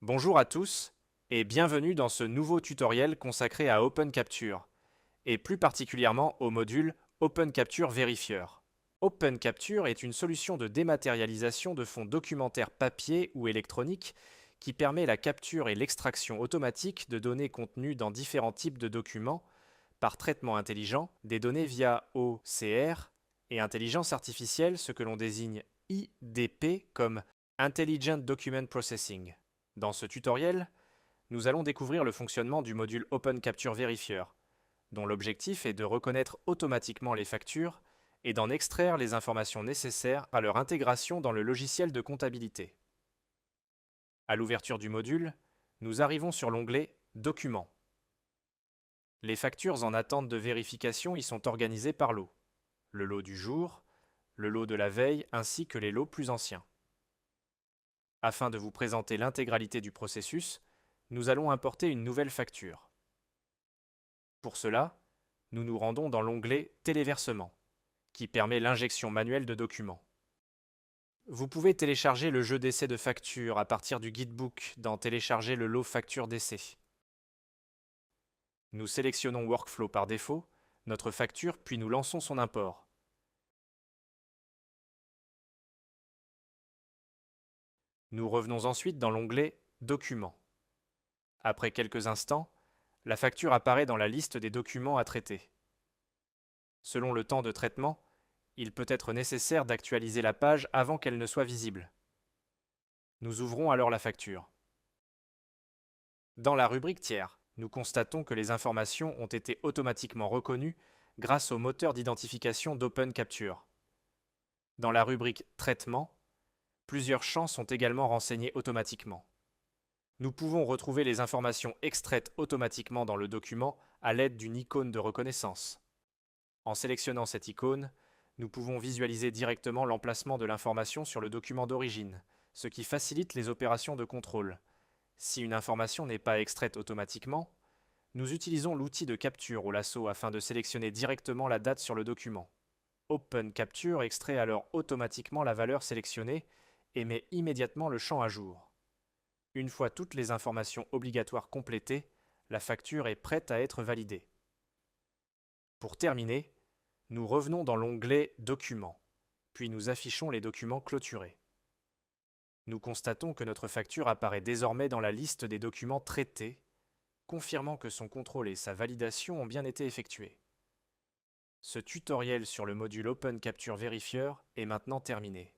Bonjour à tous et bienvenue dans ce nouveau tutoriel consacré à OpenCapture et plus particulièrement au module OpenCapture Verifier. OpenCapture est une solution de dématérialisation de fonds documentaires papier ou électroniques qui permet la capture et l'extraction automatique de données contenues dans différents types de documents par traitement intelligent des données via OCR et intelligence artificielle, ce que l'on désigne IDP comme Intelligent Document Processing. Dans ce tutoriel, nous allons découvrir le fonctionnement du module OpenCapture Verifier, dont l'objectif est de reconnaître automatiquement les factures et d'en extraire les informations nécessaires à leur intégration dans le logiciel de comptabilité. À l'ouverture du module, nous arrivons sur l'onglet Documents. Les factures en attente de vérification y sont organisées par lot. Le lot du jour, le lot de la veille ainsi que les lots plus anciens. Afin de vous présenter l'intégralité du processus, nous allons importer une nouvelle facture. Pour cela, nous nous rendons dans l'onglet Téléversement, qui permet l'injection manuelle de documents. Vous pouvez télécharger le jeu d'essai de factures à partir du guidebook dans Télécharger le lot facture d'essai. Nous sélectionnons Workflow par défaut, notre facture, puis nous lançons son import. Nous revenons ensuite dans l'onglet Documents. Après quelques instants, la facture apparaît dans la liste des documents à traiter. Selon le temps de traitement, il peut être nécessaire d'actualiser la page avant qu'elle ne soit visible. Nous ouvrons alors la facture. Dans la rubrique Tiers, nous constatons que les informations ont été automatiquement reconnues grâce au moteur d'identification d'OpenCapture. Dans la rubrique Traitement, plusieurs champs sont également renseignés automatiquement. Nous pouvons retrouver les informations extraites automatiquement dans le document à l'aide d'une icône de reconnaissance. En sélectionnant cette icône, nous pouvons visualiser directement l'emplacement de l'information sur le document d'origine, ce qui facilite les opérations de contrôle. Si une information n'est pas extraite automatiquement, nous utilisons l'outil de capture au lasso afin de sélectionner directement la date sur le document. OpenCapture extrait alors automatiquement la valeur sélectionnée et met immédiatement le champ à jour. Une fois toutes les informations obligatoires complétées, la facture est prête à être validée. Pour terminer, nous revenons dans l'onglet Documents, puis nous affichons les documents clôturés. Nous constatons que notre facture apparaît désormais dans la liste des documents traités, confirmant que son contrôle et sa validation ont bien été effectués. Ce tutoriel sur le module OpenCapture Verifier est maintenant terminé.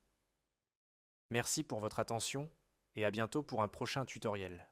Merci pour votre attention et à bientôt pour un prochain tutoriel.